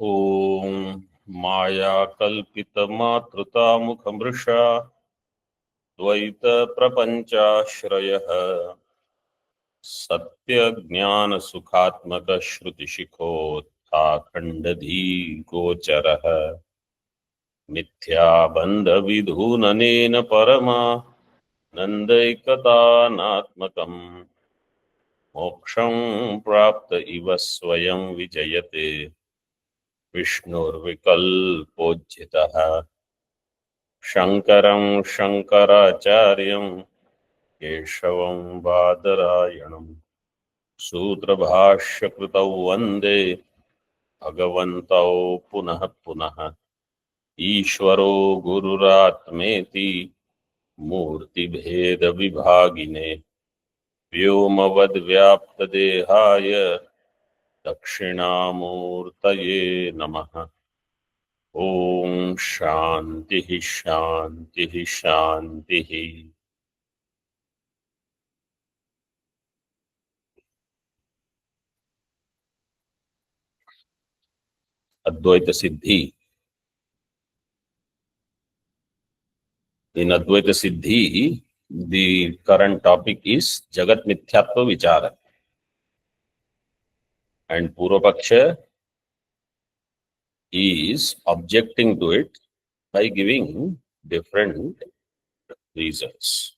ॐ मायाकल्पितमातृतामुखमृषा द्वैतप्रपञ्चाश्रयः सत्यज्ञानसुखात्मकश्रुतिशिखोत्थाखण्डधीगोचरः मिथ्याबन्धविधूननेन परमानन्दैकतानात्मकम् मोक्षं प्राप्त इव स्वयं विजयते विष्णुर्विकल्पोज्झितः शङ्करं शङ्कराचार्यं केशवं बादरायणं सूत्रभाष्यकृतौ वन्दे भगवन्तौ पुनः पुनः ईश्वरो गुरुरात्मेति मूर्तिभेदविभागिने व्योमवद्व्याप्तदेहाय दक्षिणामूर्तये नमः। ओम शांति शांति शांति। अद्वैत सिद्धि। इन अद्वैत सिद्धि the current topic is jagat mithyatva vichara, and Purvapaksha is objecting to it by giving different reasons.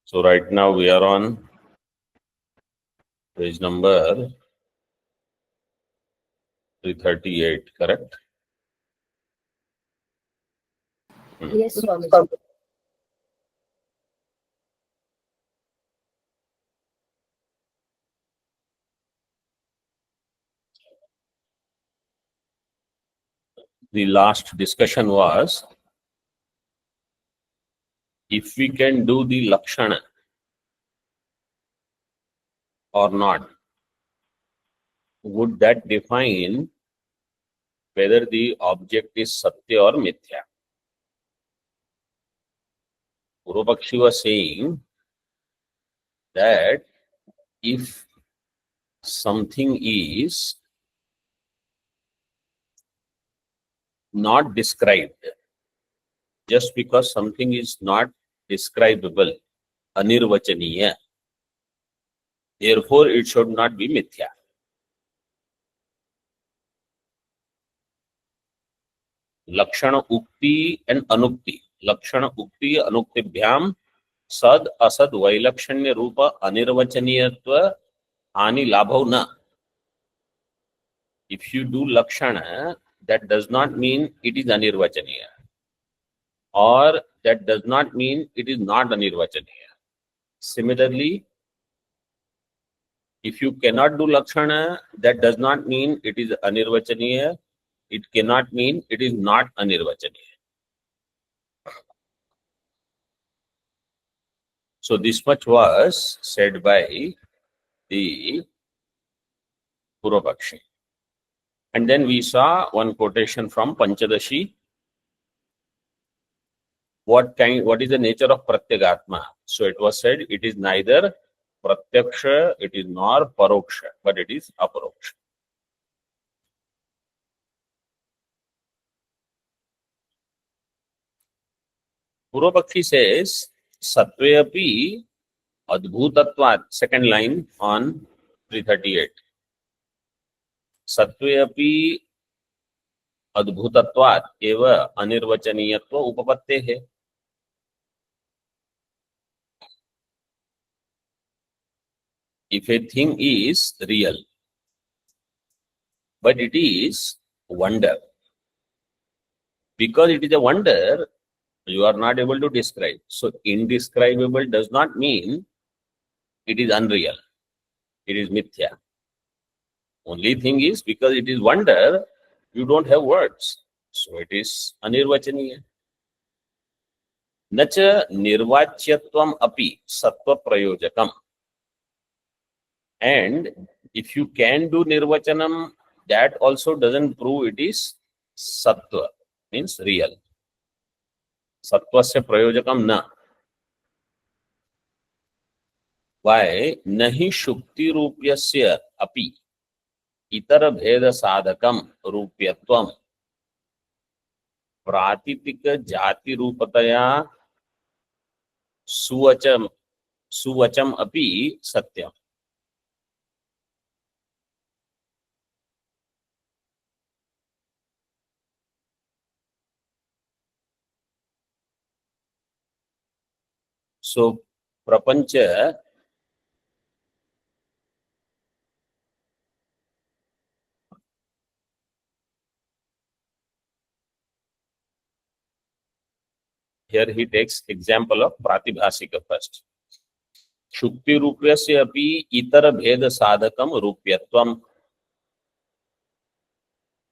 So right now we are on page number 338, correct? Yes, Swamiji. The last discussion was if we can do the lakshana or not, would that define whether the object is satya or mithya? Purvapakshi was saying that if something is not described, just because something is not describable, anirvachaniya, therefore it should not be mithya. Lakshana ukti and anukti. Lakshana ukti anuktibhyam sad asad vailakshanya rupa anirvachaniyatva ani labhav na. If you do lakshana, that does not mean it is anirvachaniya, or that does not mean it is not anirvachaniya. Similarly, if you cannot do lakshana, that does not mean it is anirvachaniya. It cannot mean it is not anirvachaniya. So this much was said by the Purvapakshi. And then we saw one quotation from Panchadashi. What is the nature of Pratyagatma? So it was said it is neither Pratyaksha, it is nor Paroksha, but it is Aparoksha. Purvapakshi says, Satveapi Adbhutatvat, second line on 338. Satveapi Adbhutatvat eva anirvachaniyatva upapattehe. If a thing is real, but it is wonder, because it is a wonder, you are not able to describe. So indescribable does not mean it is unreal. It is mithya. Only thing is, because it is wonder, you don't have words. So it is anirvachaniya. Nacha nirvachyatvam api sattva prayojakam. And if you can do nirvachanam, that also doesn't prove it is sattva, means real. Sattvasya prayojakam na. Why? Nahi shukti rupyasya api इतर भेद साधकम रूप्यत्वम प्रातितिक जाति रूपतया सुवचम सुवचम अपि सत्यम. So प्रपंच here he takes example of pratibhasika first. Shukti rupyasya api itara bheda sadhakam rupyatvam.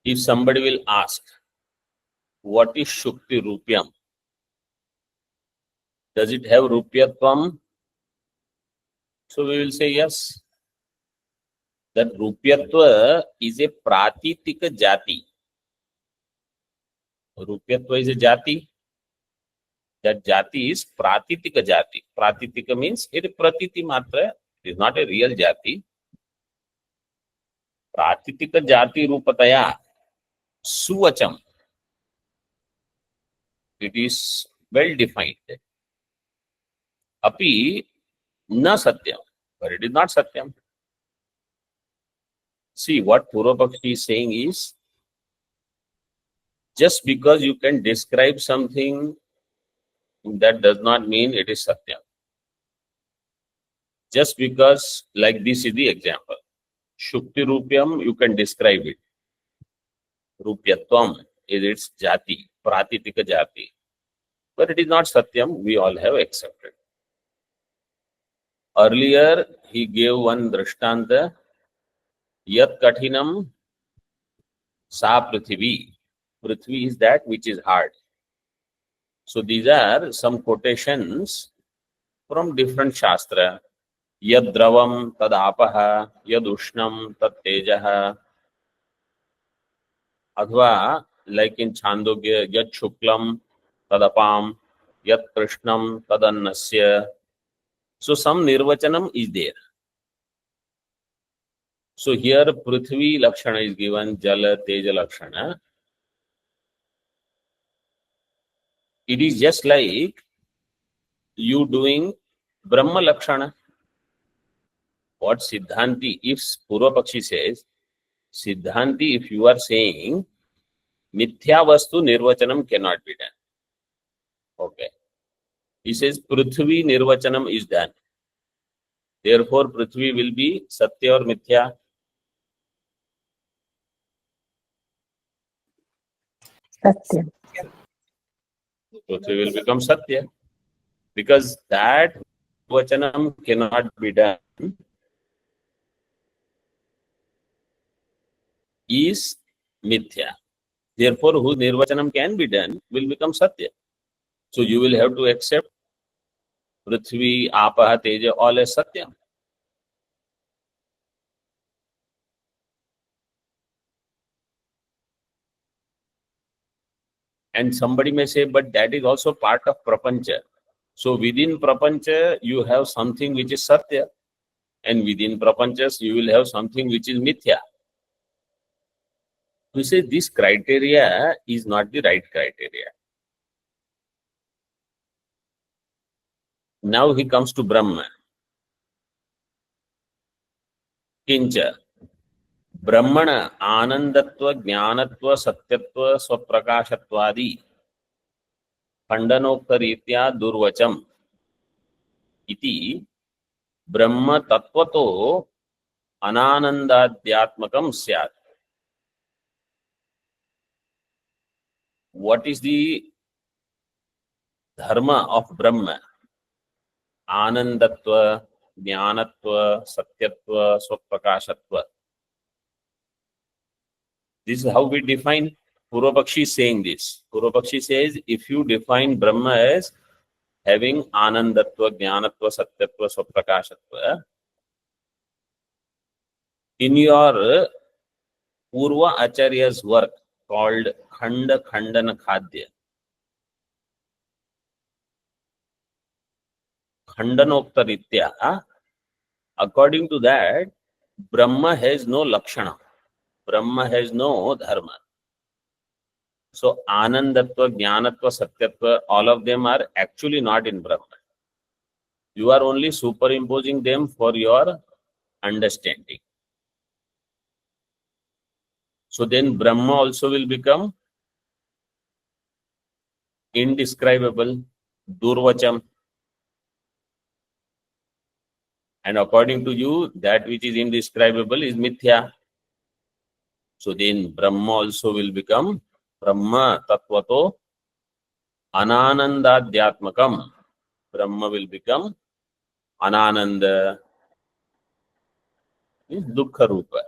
If somebody will ask, what is Shukti rupyam? Does it have rupyatvam? So we will say yes. That rupyatva is a pratitika jati. Rupyatva is a jati. That jati is pratitika jati. Pratitika means it is pratiti matra. It is not a real jati. Pratitika jati rupataya suvacham. It is well defined. Api na satyam. But it is not satyam. See, what Purvapakshi is saying is, just because you can describe something, that does not mean it is satyam. Just because, like this is the example. Shukti rupyam, you can describe it. Rupyatvam is its jati, pratitika jati. But it is not satyam, we all have accepted. Earlier, he gave one drishtanta, yat kathinam sa prithvi. Prithvi is that which is hard. So these are some quotations from different shastra. Yad dravam tad apaha, yad ushnam tad tejaha. Adhva, like in Chandogya, yad shuklam tad apam, yad krishnam tad annasya. So some nirvachanam is there. So here Prithvi Lakshana is given, Jala, Teja Lakshana. It is just like you doing Brahma Lakshana. What Siddhanti, if Purvapakshi says, Siddhanti, if you are saying, Mithya Vastu Nirvachanam cannot be done. Okay. He says, Prithvi Nirvachanam is done. Therefore, Prithvi will be Satya or Mithya. Satyam. Prithvi will become Satya. Because that Vachanam cannot be done is Mithya. Therefore, whose Nirvachanam can be done will become Satya. So you will have to accept Prithvi, Apaha, Teja, all as Satya. And somebody may say, but that is also part of Prapancha. So within Prapancha, you have something which is Satya. And within Prapanchas, you will have something which is Mithya. We say this criteria is not the right criteria. Now he comes to Brahma. Kincha. Brahmana anandatva, jnanatva, satyatva, swaprakashatvadi. Khandanokta ritya durvacham. Iti Brahma tattvato ananandadhyatmakam syat. What is the dharma of Brahma? Anandatva, jnanatva, satyatva, swaprakashatva. This is how we define. Purvapakshi is saying this. Purvapakshi says, if you define Brahma as having anandatva, jnanatva, satyatva, swaprakashatva, in your Purva Acharya's work called Khanda Khandana Khadya, Khandanokta Ritya, according to that, Brahma has no Lakshana. Brahma has no dharma. So Anandatva, Jnanatva, Satyatva, all of them are actually not in Brahma. You are only superimposing them for your understanding. So then Brahma also will become indescribable, Durvacham. And according to you, that which is indescribable is Mithya. So then Brahma also will become Brahma Tattvato Ananandadhyatmakam. Brahma will become Anananda, is Dukkha Rupa.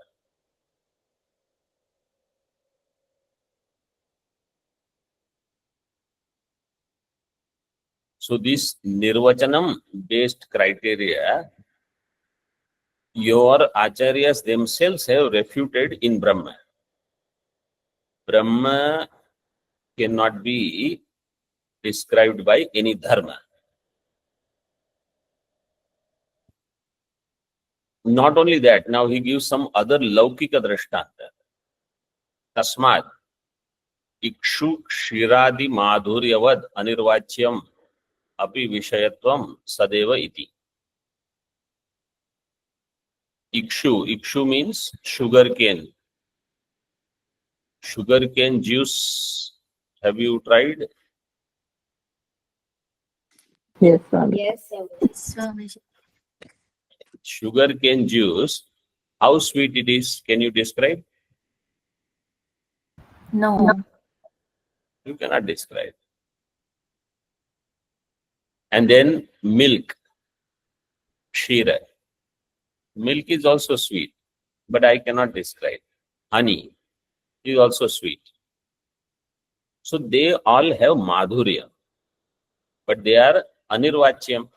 So this Nirvachanam based criteria, your Acharyas themselves have refuted in Brahma. Brahma cannot be described by any dharma. Not only that, now he gives some other Laukika Drishtanta. Tasmat Ikshu Kshiradi Madhuryavad Anirvachyam Api Vishayatvam Sadeva Iti. Ikshu means sugarcane. Sugarcane juice. Have you tried? Yes, Swami. Yes, Swamiji. Sugarcane juice, how sweet it is, can you describe? No. You cannot describe. And then milk, Kshira. Milk is also sweet, but I cannot describe. Honey is also sweet. So they all have madhurya, but they are anirvachyam.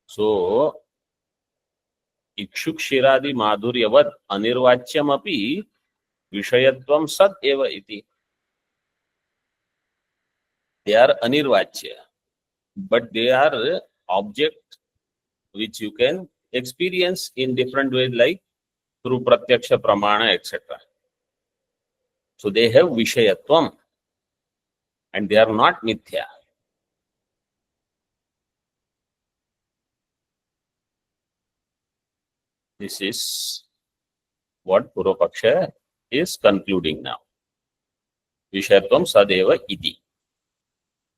So Ikshukshiradi madhuryavat anirvachyam api vishayatvam sad eva iti. They are anirvachya, but they are object which you can experience in different ways, like through pratyaksha pramana, etc. So they have vishayatvam and they are not mithya. This is what Purvapaksha is concluding now. Vishayatvam sadeva iti.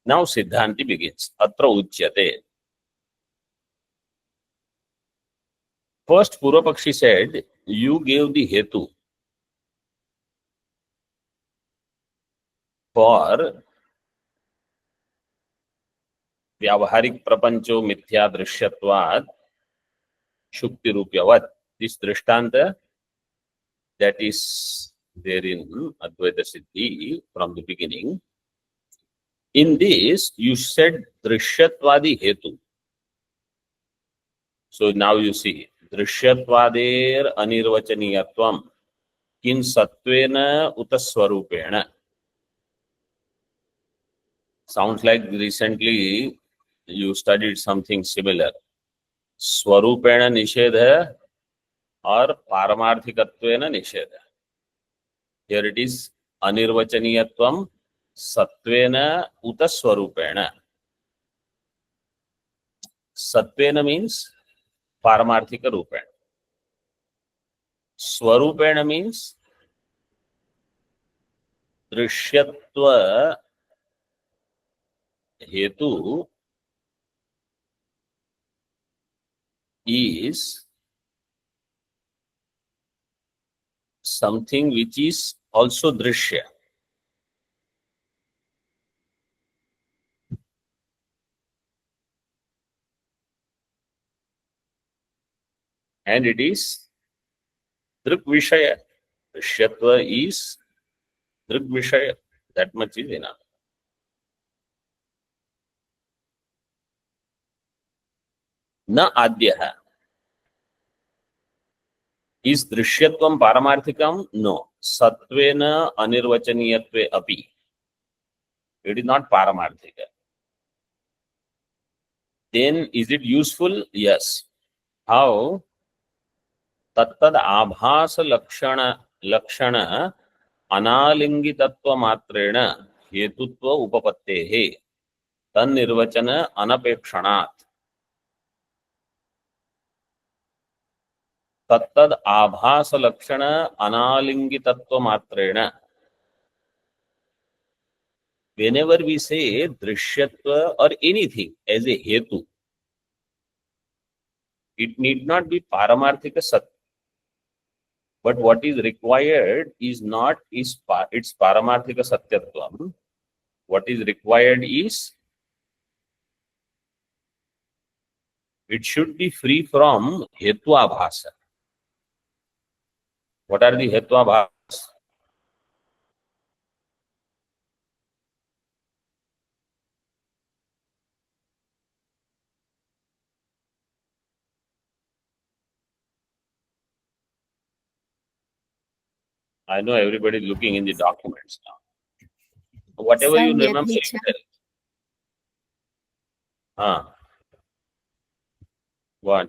Now Siddhanti begins. Atra uchyate. First, Purvapakshi said, you gave the hetu for vyavaharik prapancho mithya drishyatvad shukti rupyavat. This drishtanta that is there in Advaita Siddhi from the beginning. In this, you said drishyatwadi hetu. So now you see, drishyatvader anirvachaniyatvam kin satvena utaswarupena. Sounds like recently you studied something similar. Swarupena nishedha or paramarthikatvena nishedha. Here it is anirvachaniyatvam satvena utaswarupena. Satvena means paramarthika rupena. Swarupena means drishyatva hetu is something which is also drishya. And it is Drik Vishaya. Drishyatva is Drik Vishaya. That much is enough. Na adyaha. Is drishyatvam paramarthikam? No. Satvena anirvachaniyatve api. It is not paramarthika. Then is it useful? Yes. How? तत्तद आभास लक्षण लक्षण अनालिंगितत्व मात्रेण हेतुत्व उपपत्तेः तन्निर्वचन अनपेक्षणात् तत्तद आभास लक्षण अनालिंगितत्व मात्रेण. Whenever we say drishyatva or anything as a hetu, it need not be paramarthika sat. But what is required is not its paramarthika satyatvam. What is required is it should be free from hetuabhasa. What are the hetuabhasa? I know everybody is looking in the documents now. Whatever you remember, what?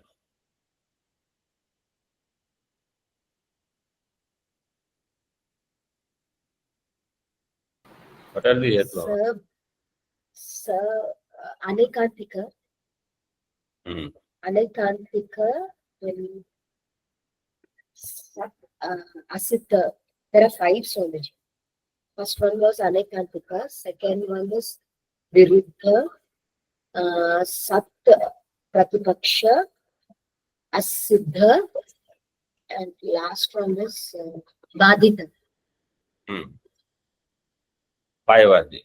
What are the hetu? Sir, Anekantika. Anekantika, when Asita, there are 5 Swamiji. First one was Anekantika, second one is Viruddha, Sat Pratipaksha, Asiddha, and last one is Badita. 5 are there.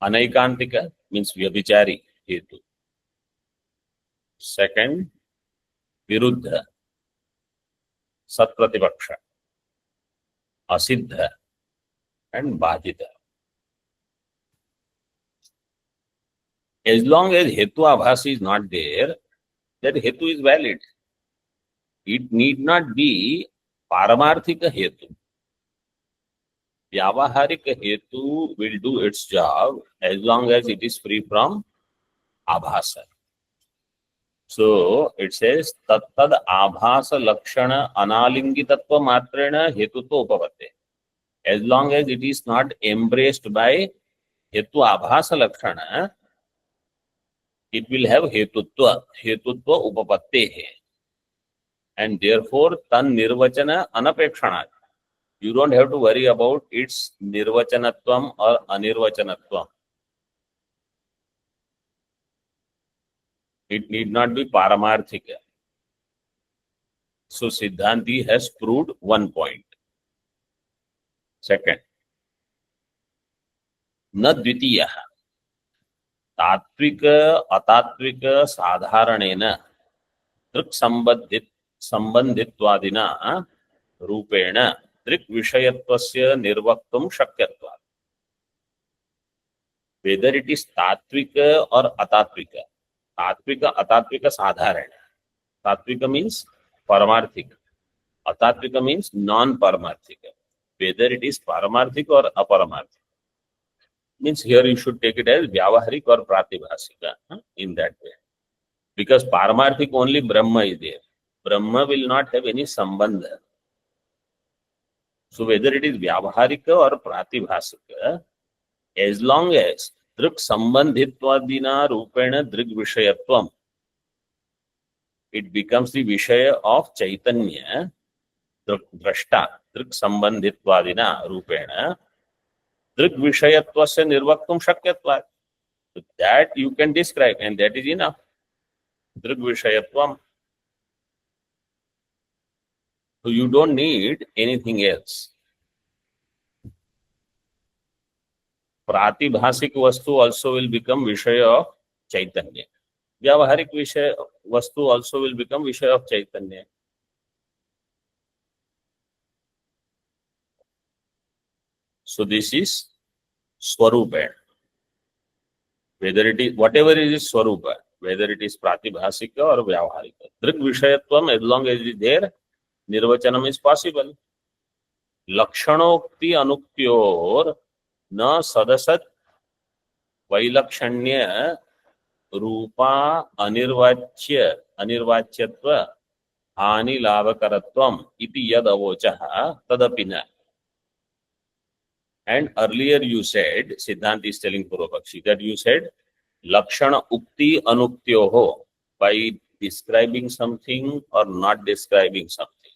Anaikantika means vyabhichari hetu. Second, Viruddha, Satpratipaksha, Asiddha, and Bhajita. As long as hetu abhas is not there, that hetu is valid. It need not be paramarthika hetu. Vyavaharika hetu will do its job as long as it is free from abhasa. So it says tattad abhasa lakshana analingitatva matrena hetutva upapatte. As long as it is not embraced by hetu abhasa lakshana, it will have hetutva upapatte. And therefore tan nirvachana anapekshana. You don't have to worry about its nirvachanatvam or anirvachanatvam. It need not be paramarthika. So Siddhanti has proved one point. Second, na dvitiya tatvika atatvika sadharanena drik sambandhitvadina rupena drik vishayatvasya nirvaktum shakyatva. Whether it is tatvika or atatvika. Tatvika, atatvika, sadharana. Tatvika means paramarthika. Atatvika means non-paramarthika. Whether it is paramarthika or aparamarthika. Means here you should take it as vyavaharik or pratibhasika in that way. Because paramarthik only Brahma is there. Brahma will not have any sambandha. So whether it is vyavaharika or pratibhasika, as long as drik sambandhitvadina rupena drik vishayatvam, it becomes the vishaya of chaitanya, drashta, drik sambandhitvadina rupena, drik vishayatvasya nirvaktum shakyatva. So that you can describe, and that is enough. Drik vishayatvam. So you don't need anything else. Pratibhasik vastu also will become vishaya of chaitanya. Vyavaharik vishaya vastu also will become vishaya of chaitanya. So this is swarupa. Whether it is whatever it is swarupa, whether it is pratibhasika or vyavaharika. Drik vishayatvam, as long as it is there, nirvachanam is possible. Lakshanokti anuktiyor na sadasat vailakshanya रूपा अनिर्वाच्यत्व हानि लाभकरत्वम इति यद अवोचः तदपि न. And earlier you said, Siddhant is telling Purvapakshi, that you said Lakshana Ukti Anuktyoho, by describing something or not describing something.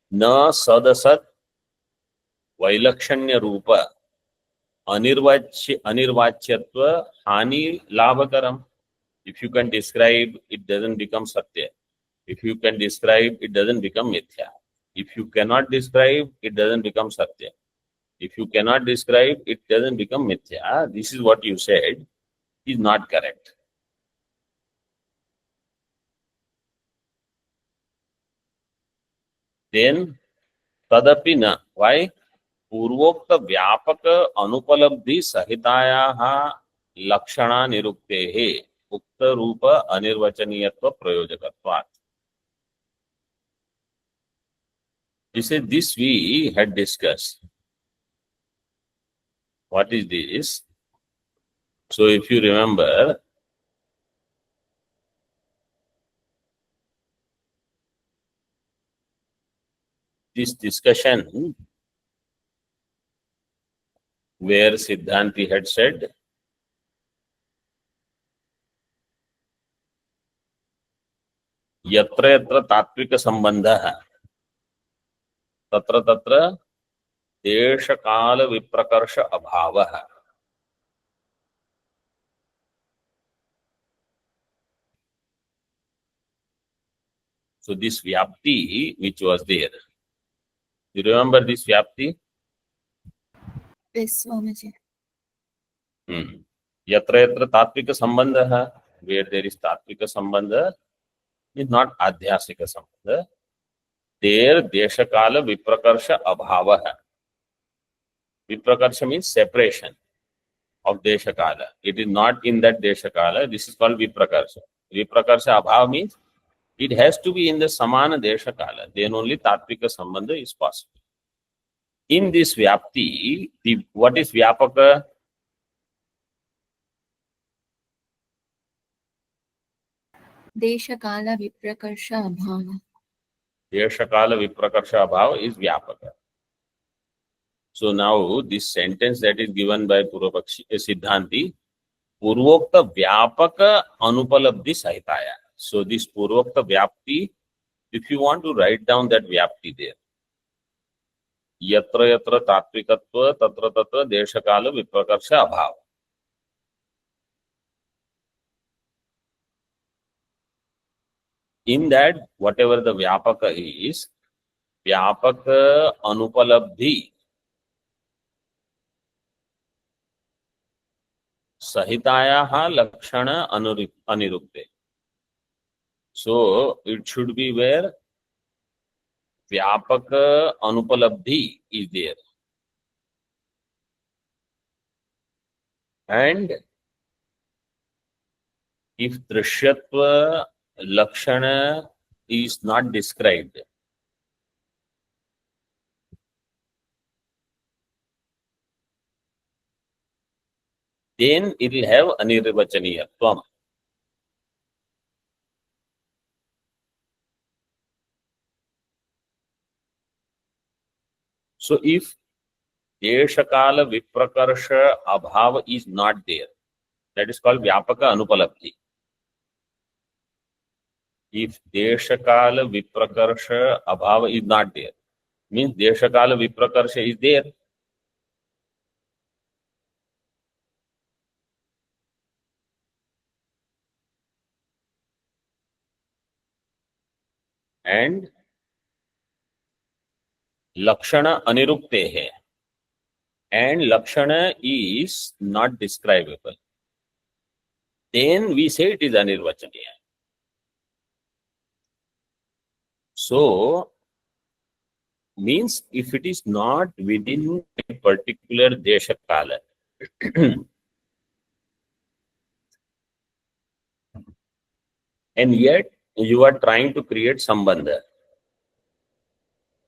Na sadasat vailakshanya rupa anirvachyatva hani labhakaram. If you can describe, it doesn't become satya. If you can describe, it doesn't become mithya. If you cannot describe, it doesn't become satya. If you cannot describe, it doesn't become mithya. This is what you said is not correct. Then tadapi na. Why? पूर्वोक्त व्यापक अनुपलब्धि सहितायाः लक्षणा निरुक्तेः उक्त रूप अनिर्वचनीयत्व प्रयोजकत्वात्. This we had discussed. What is this? So if you remember, this discussion where Siddhanti had said, यत्र यत्र तात्विक संबंधः तत्र तत्र देश काल विप्रकर्ष अभावः. So this vyapti which was there, you remember this vyapti? Yes, Swamiji. Yatra yatra tatvika sambandha, where there is tatvika sambandha, is not adhyasika sambandha. There deshakala viprakarsha abhavaha. Viprakarsha means separation of deshakala. It is not in that deshakala. This is called viprakarsha. Viprakarsha abhav means it has to be in the samana deshakala. Then only tatvika sambandha is possible. In this vyapti, what is vyapaka? Deshakala Viprakarsha Abhava. Deshakala Viprakarsha Abhava is vyapaka. So now this sentence that is given by Purvapakshi Siddhanti, Purvokta Vyapaka Anupalabdhi Sahitaya. So this Purvokta Vyapti, if you want to write down that Vyapti there, Yatra Yatra Tatvikatva Tatra Tatra Deshakala Viprakarsha Abhava. In that, whatever the Vyapaka is, Vyapaka Anupalabdhi Sahitayaha Lakshana Anirukte. So it should be where Vyapaka Anupalabdhi is there. And if Drishyatva Lakshana is not described, then it will have Anirvachaniyatvam. So if Deshakala Viprakarsha Abhava is not there, that is called Vyapaka Anupalabdhi. If Deshakala Viprakarsha Abhava is not there, means Deshakala Viprakarsha is there. And Lakshana Anirukte hai. And Lakshana is not describable. Then we say it is Anirvachaniya. So, means if it is not within a particular Deshakala, and yet you are trying to create Sambandha,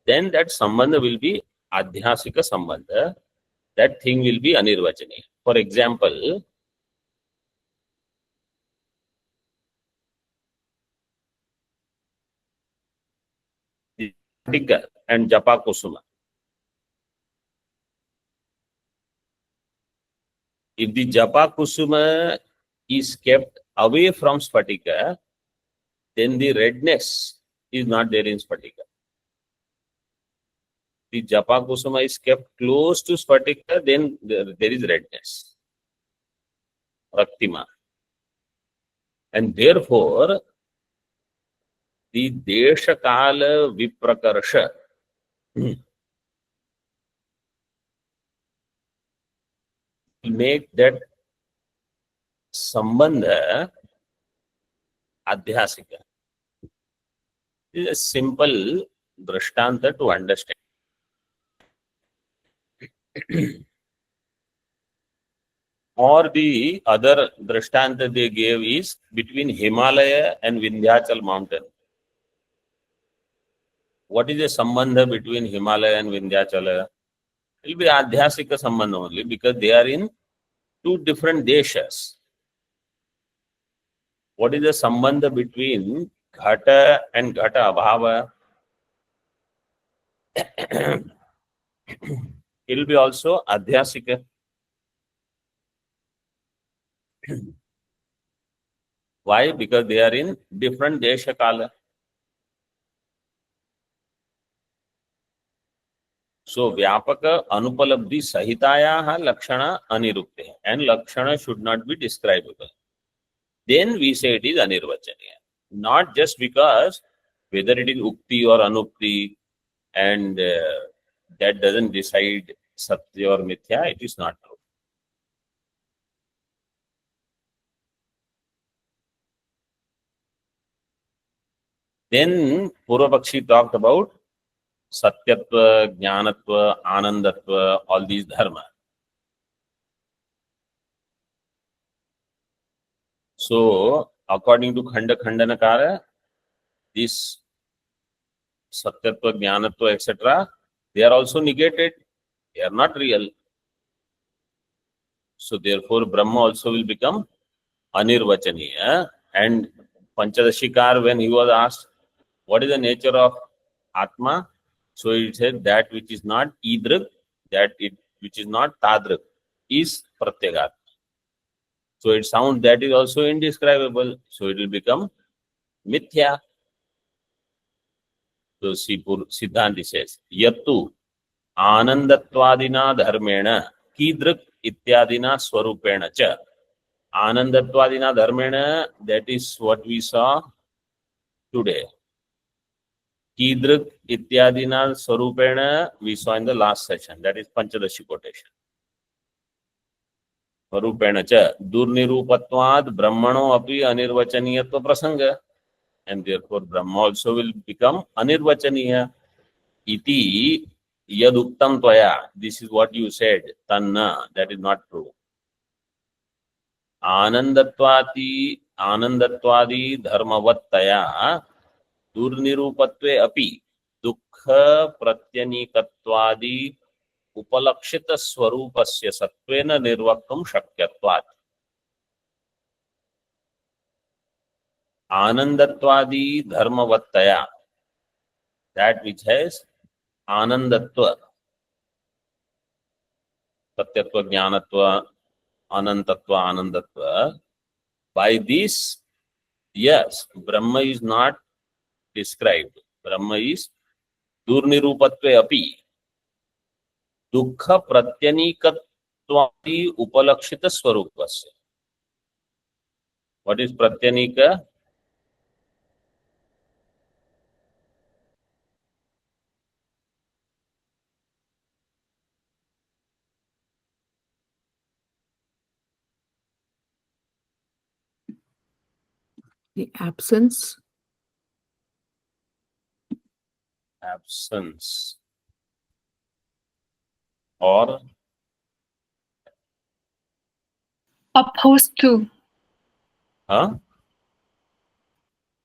then that Sambandha will be Adhyasika Sambandha. That thing will be Anirvachaniya. For example, Spatika and Japa Kusuma. If the Japa Kusuma is kept away from Spatika, then the redness is not there in Spatika. The Japa Kusuma is kept close to Spatika, then there is redness, Raktima. And therefore, the Deshakala Viprakarsha make that Sambandha Adhyasika. This is a simple Drishtanta to understand. Or the other Drishtanta they gave is between Himalaya and Vindhyachal mountain. What is the Sambandha between Himalaya and Vindhyachala? It will be Adhyasika Sambandha only because they are in two different deshas. What is the Sambandha between Ghata and Ghata Abhava? It will be also Adhyasika. Why? Because they are in different Desha Kala. So, Vyapaka Anupalabdhi Sahitayaha Lakshana Anirukte. And Lakshana should not be describable. Then we say it is Anirvachaniya. Not just because whether it is Ukti or Anukti and that doesn't decide Satya or Mithya, it is not true. Then Purvapakshi talked about Satyatva, Jnanatva, Anandatva, all these dharma. So, according to Khanda Khandanakara, this Satyatva, Jnanatva, etc., they are also negated. They are not real. So, therefore, Brahma also will become Anirvachaniya. And Panchadashikar, when he was asked, what is the nature of Atma? So it said that which is not Idrak, which is not Tadrak, is Pratyagatma. So it sounds that is also indescribable. So it will become Mithya. So Siddhanti says, Yattu Anandatvadina Dharmena Kidrak Ityadina Swarupena Cha. Anandatvadina Dharmena, that is what we saw today. Kidrak Ityadina Swarupena, we saw in the last session. That is Panchadashi quotation. Swarupena Cha. Durnirupatvad Brahmano api Anirvachaniyatva prasanga. And therefore Brahma also will become Anirvachaniya. Iti Yaduktam Tvaya. This is what you said. Tanna. That is not true. Anandatvadi dharmavattaya Durnirupatve api Dukha Pratyanikattvadi Upalakshita Swarupasya Satvena Nirvakam Shakyatvad. Anandatvadi Dharmavattaya, that which has Anandatva, Satyatva, Jnanatva, Anantatva, Anandatva. By this, yes, Brahma is not described. Brahma is Durnirupatve api Dukha Pratyanikattvadi Upalakshita Swarupasya. What is Pratyanika? The absence. Absence. Or Opposed to.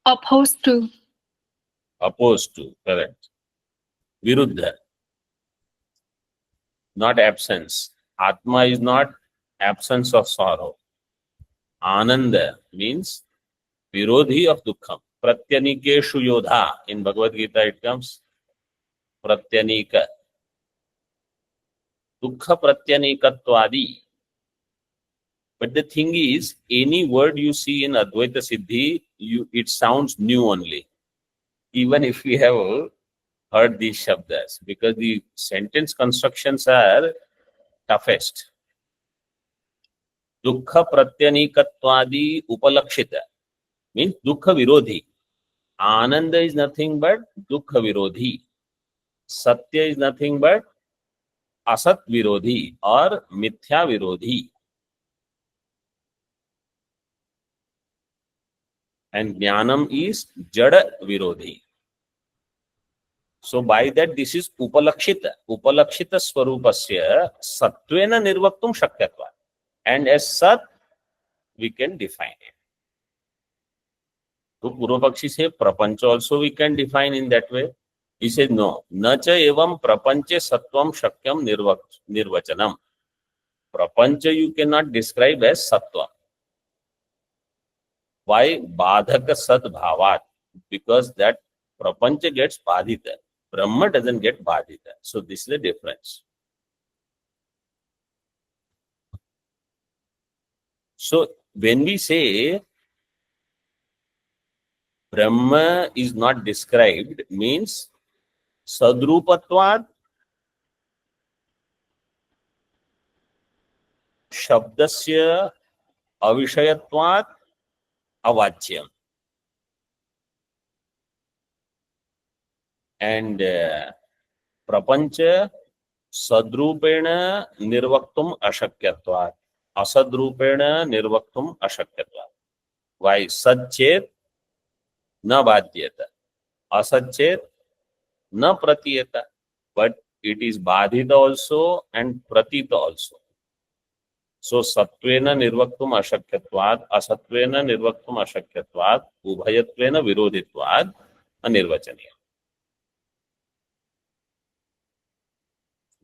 Opposed to. Opposed to, correct. Viruddha. Not absence. Atma is not absence of sorrow. Ananda means Virodhi of Dukkham. Pratyanikeshu Yodha. In Bhagavad Gita it comes. प्रत्यनीक, दुःख प्रत्यनीकत्वादि. But the thing is, any word you see in Advaita Siddhi, it sounds new only, even if we have heard these shabdas, because the sentence constructions are toughest. Dukkha pratyanikattvadi upalakshita means dukkha virodhi. Ananda is nothing but dukkha virodhi. Satya is nothing but asat virodhi or mithya virodhi. And jnanam is jada virodhi. So by that, this is upalakshita. Upalakshita swarupasya satvena nirvaktum shakyatva. And as sat, we can define it. So Purvapakshi says, prapancha also we can define in that way. He says, no. Nacha evam prapanche sattvam shakyam nirvachanam. Prapancha you cannot describe as sattva. Why? Badhaka sat bhavat. Because that prapancha gets badhita. Brahma doesn't get badhita. So this is the difference. So when we say Brahma is not described, means sadrupatvad shabdasya avishayatvad avachyam. And prapancha sadrupena nirvaktum ashakyatvad. Asadrupena nirvaktum ashakyatvad. Why? Satchet na badhyata. Asatchet na pratiyata. But it is badhita also and pratita also. So satvena nirvaktum ashakyatvad, asatvena nirvaktum ashakyatvad, ubhayatvena virodhitvad anirvachaniya.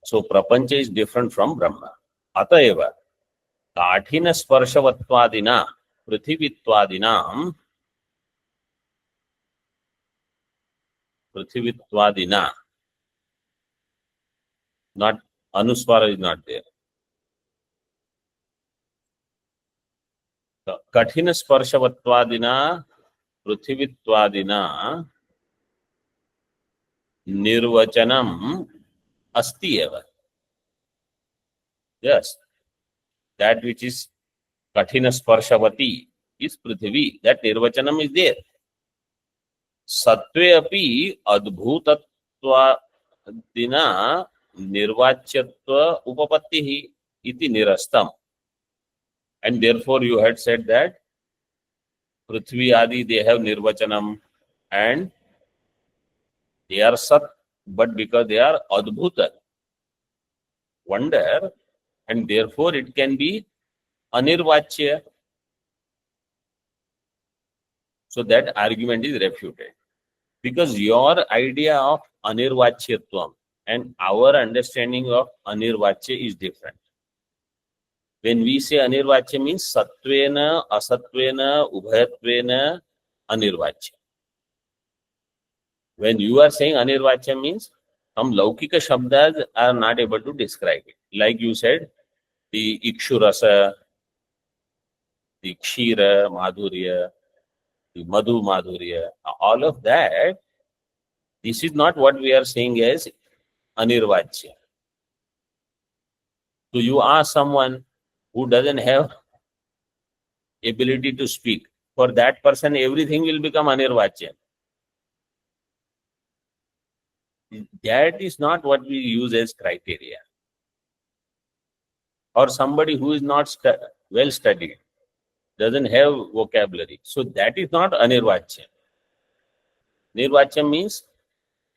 So prapancha is different from Brahma. Atayeva kathina sparshavattvadina prithivittvadinam not anuswara is not there. Kathina sparshavattvadina prithivittvadina nirvachanam asti eva. Yes, that which is kathina sparshavati is Prithvi. That nirvachanam is there. Sattve api adbhutatva dina nirvachyatva upapattihi iti nirastam. And therefore you had said that Prithvi Adi, they have nirvachanam and they are sat, but because they are adbhuta, wonder, and therefore it can be anirvachya. So that argument is refuted. Because your idea of anirvachyatvam and our understanding of anirvachya is different. When we say anirvachya means satvena, asatvena, ubhayatvena, anirvachya. When you are saying anirvachya means some laukika shabdas are not able to describe it. Like you said, the ikshurasa, the kshira, madhurya, the madhu madhurya, all of that, this is not what we are saying as anirvachya. So you ask someone who doesn't have ability to speak, for that person everything will become anirvachya. That is not what we use as criteria. Or somebody who is not well studied, doesn't have vocabulary. So that is not anirvachya. Nirvachya means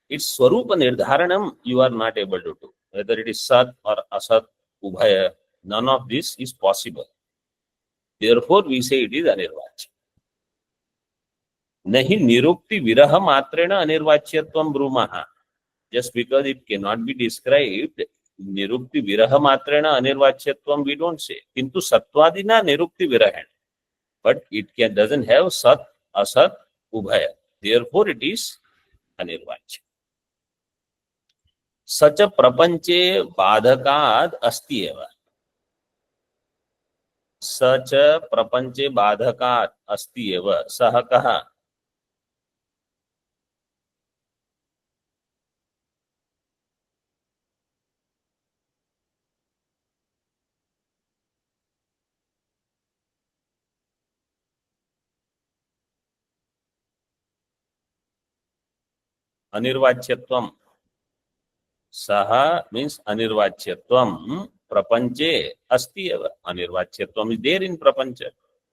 its swarupa nirdharanam you are not able to do. Whether it is sat or asat, ubhaya, none of this is possible. Therefore we say it is anirvachya. Nahi nirukti viraha matrena anirvachyatvam brumaha. Just because it cannot be described, nirukti viraha matrena anirvachyatvam we don't say. Kintu satvadina nirukti virahan. But it doesn't have sat, asat, ubhaya. Therefore it is anirvachya. सच प्रपंचे बाधकात् अस्ति एव, सच प्रपंचे बाधकात् अस्ति एव, सः कः? अनिर्वाच्यत्वम, सह means अनिर्वाच्यत्वम प्रपंचे अस्ति एव, अनिर्वाच्यत्वम is there in प्रपंच.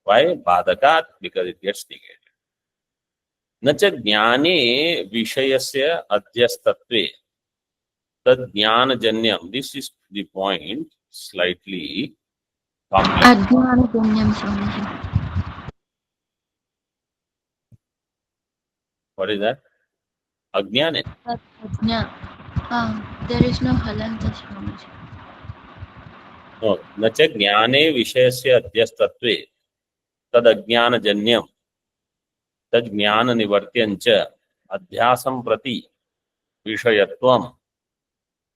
व्हाई? बाधकात्, बिकॉज इट गेट्स नेगेटेड. न च ज्ञाने विषयस्य अध्यस्तत्वे तद ज्ञानजन्यम. This is the point, slightly complex. अज्ञानजन्यं स्वामीजी. What is that? अज्ञाने. अज्ञा. There is no halanta, Swamiji. No, न च ज्ञाने विषयस्य अध्यस्तत्वे तद अज्ञानजन्यम तद ज्ञान निवर्त्यञ्च अध्यासं प्रति विषयत्वं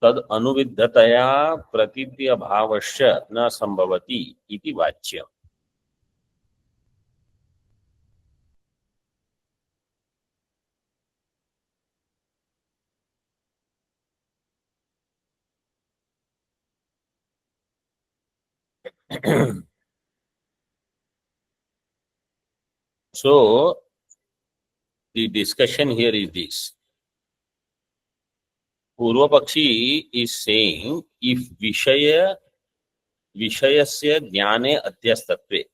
तद अनुविद्धतया प्रतीति अभावश्च न संभवति इति वाच्यम्. So the discussion here is this. Purva Pakshi is saying, if Vishayasya Jnane Adhyastatve,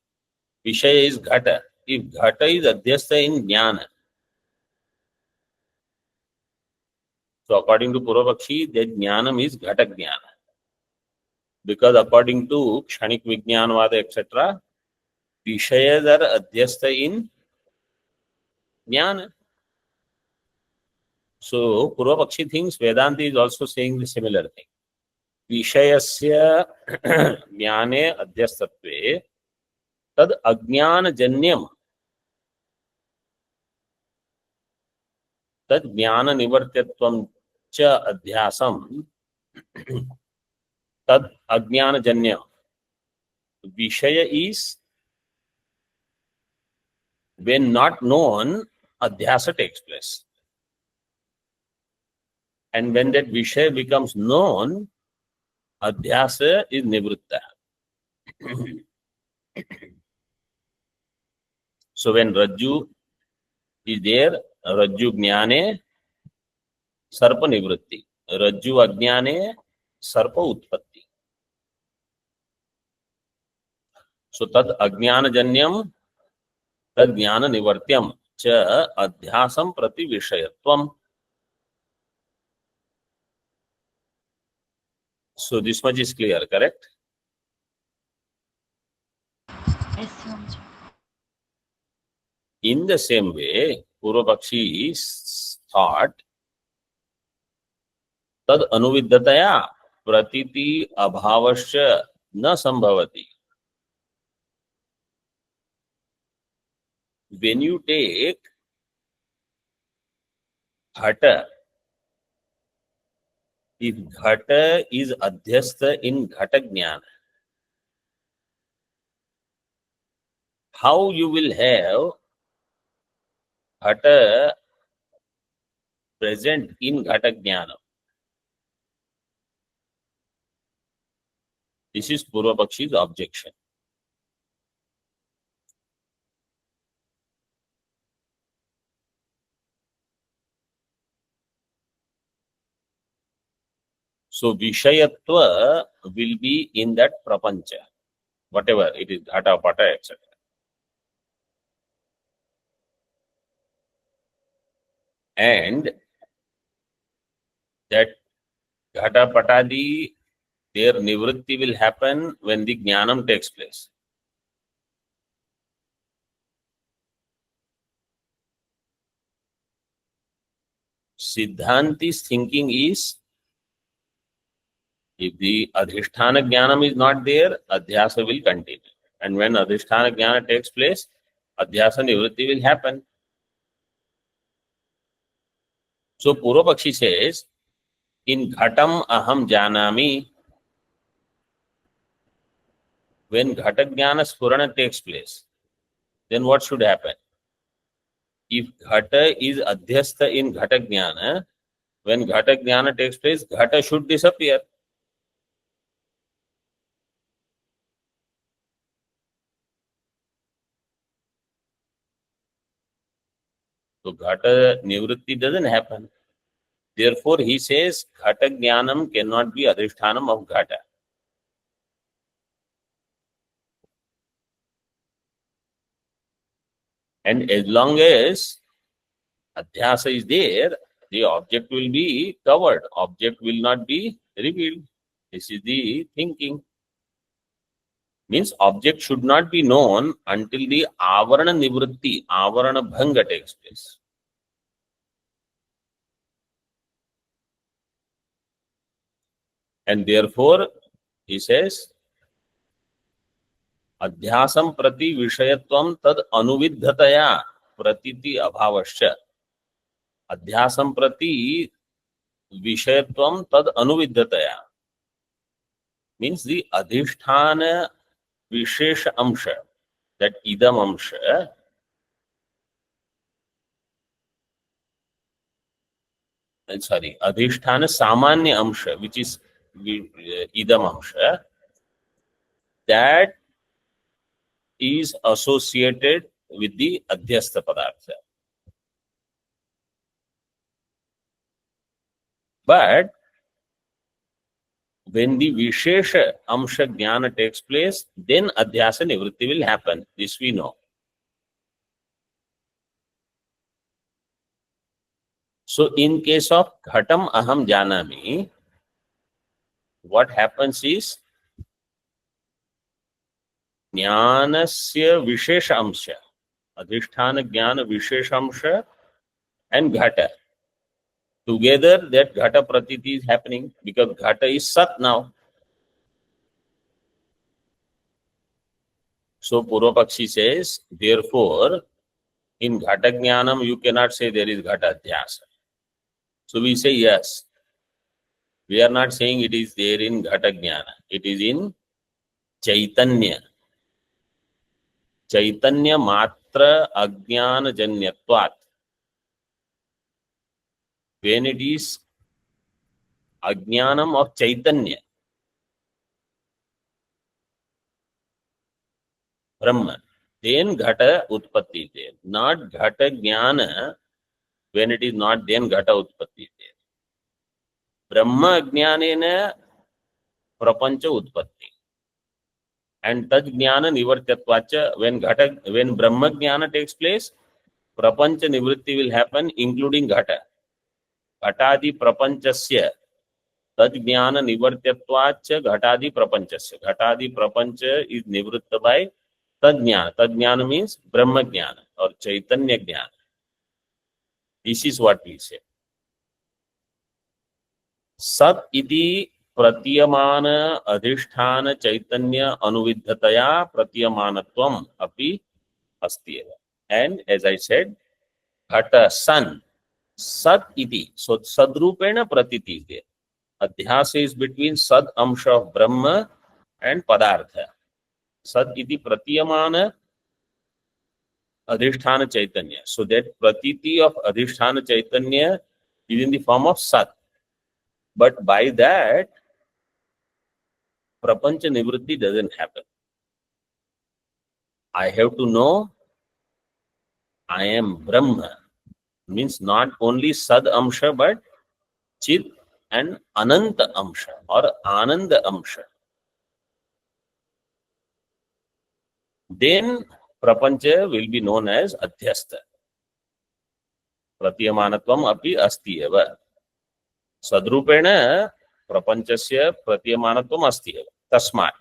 Vishaya is Ghata. If Ghata is Adhyastha in Jnana, so according to Purva Pakshi, that Jnanam is Ghata Jnana. Because according to Kshanik Vijnanvada, etc., Vishayas are Adhyastha in Jnana. So Purva Pakshi thinks Vedanta is also saying the similar thing. Vishayasya Jnane Adhyastatve tad Ajnana Janyam tad Jnana Nivartyatvam cha Adhyasam tad Ajnana Janyam. Vishaya is when not known, Adhyasa takes place. And when that Vishaya becomes known, Adhyasa is Nivritta. So when Rajju is there, Rajju Jnane, Sarpa Nivritti. Rajju Ajnane, Sarpa Utpatti. So tad Ajnana Janyam, tad Jnana Nivartyam cha Adhyasam Prati Vishayatvam. So this much is clear, correct? Yes, Swamiji. In the same way, Purva Pakshi thought tad anuviddhataya pratiti abhavasya na sambhavati. When you take Ghata, if Ghata is adhyastha in Ghata Jnana, how you will have Ghata present in Ghata Jnana? This is Purva Pakshi's objection. So Vishayatva will be in that Prapancha, whatever it is, Ghata, Pata, etc. And that Ghata, Patadi, their Nivritti will happen when the Jnanam takes place. Siddhanti's thinking is, if the Adhisthana Jnanam is not there, Adhyasa will continue. And when Adhisthana Jnana takes place, Adhyasa Nivritti will happen. So Purva Pakshi says, in ghatam aham janami, when ghata jnana spurana takes place, then what should happen? If ghata is adhyastha in ghata jnana, when ghata jnana takes place, ghata should disappear. So ghata nivritti doesn't happen. Therefore, he says ghata jnanam cannot be adhishthanam of ghata. And as long as adhyasa is there, the object will be covered. Object will not be revealed. This is the thinking. Means object should not be known until the avarana nivritti, avarana bhanga takes place. And therefore, he says, अध्यासम प्रति विषयत्वम तद अनुविद्धतया प्रतीति अभावश्च. अध्यासम प्रति विषयत्वम तद अनुविद्धतया means the adhisthana vishesha amsha, that idam amsha, adhisthana samanya amsha, which is idam amsha, that is associated with the adhyastha padartha. But when the vishesha amsha jnana takes place, then adhyasa nivritti will happen. This we know. So in case of ghatam aham janami, what happens is jnanasya vishesha amsha, adhisthana jnana vishesha amsha and ghata. Together that ghata pratiti is happening because ghata is sat now. So Purvapakshi says, therefore, in ghata jnanam you cannot say there is ghata adhyasa. So we say yes. We are not saying it is there in ghata jnana. It is in chaitanya. Chaitanya matra ajnana janyatvat. When it is ajnanam of chaitanya, Brahma, then ghata utpatti is there. Not ghata jnana, when it is not, then ghata utpatti is there. Brahma ajnanena prapancha utpatti. And tad jnana nivartyatvacha, when Brahma jnana takes place, prapancha nivritti will happen, including ghata. Ghatadi prapanchasya tad jnana nivartyatvacha ghatadi prapanchasya. Ghatadi prapancha is nivritta by tad jnana. Tad jnana means Brahma jnana or Chaitanya jnana. This is what we say. Sat iti pratyamana adhisthana chaitanya anuviddhataya pratyamanatvam api asti. And as I said, ghata san, sat iti. So sadrupena pratiti is there. Adhyasa is between sad amsha of Brahma and padartha. Sad iti pratyamana adhisthana chaitanya. So that pratiti of adhisthana chaitanya is in the form of sat. But by that, prapancha nivritti doesn't happen. I have to know I am Brahma. Means not only sad amsha but chit and ananta amsha or ananda amsha. Then prapancha will be known as adhyastha. Pratyamanatvam api asti eva. Sadrupena prapanchasya pratyamanatvam asti eva. Tasmat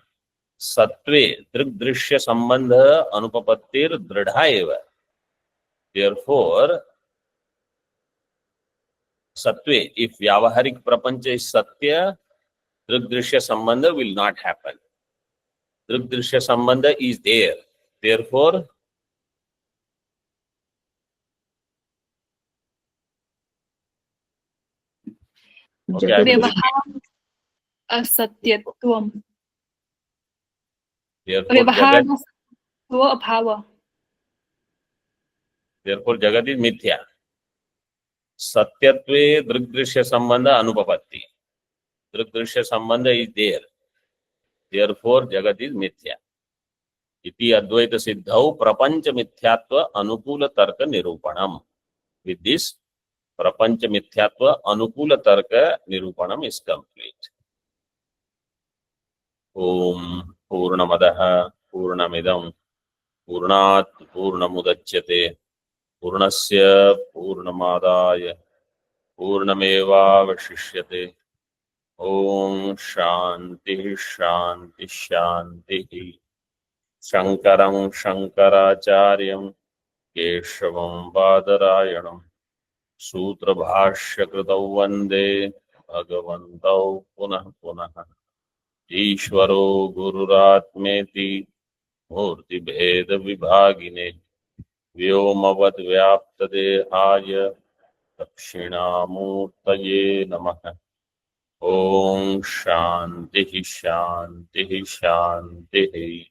satve drigdrishya sambandha anupapattir dridha eva. Therefore, satve, if vyavaharik prapancha is satya, drigdrishya sambandha will not happen. Drigdrishya sambandha is there. Therefore, Okay, I will repeat. व्यवहार असत्यत्वम Therefore, व्यवहार Jagat, स्व अभाव therefore, Jagat is mithya. Satyatve drisya sambandha anupapatti. Drisya sambandha is there. Therefore, Jagat is mithya. Iti Advaita Siddhau Prapancha Mithyatva Anukula Tarka Nirupanam. With this, Prapancha Mithyatva Anukula Tarka Nirupanam is complete. Om Purnamadaha Purnamidam Purnat Purnamudachyate Purnasya Purnamadaya Purnameva Vashishyate. Om Shanti Shanti Shanti. Shankaram Shankaracharyam Keshavam Badarayanam Sutra Bhashya Kritau Vande Bhagavantau Punah Punah Ishvaro Gururatmeti Murti Bheda Vibhagine Vyomavad Vyapta Dehaya Dakshinamurtaye Namaha. Om Shanti Shanti Shanti.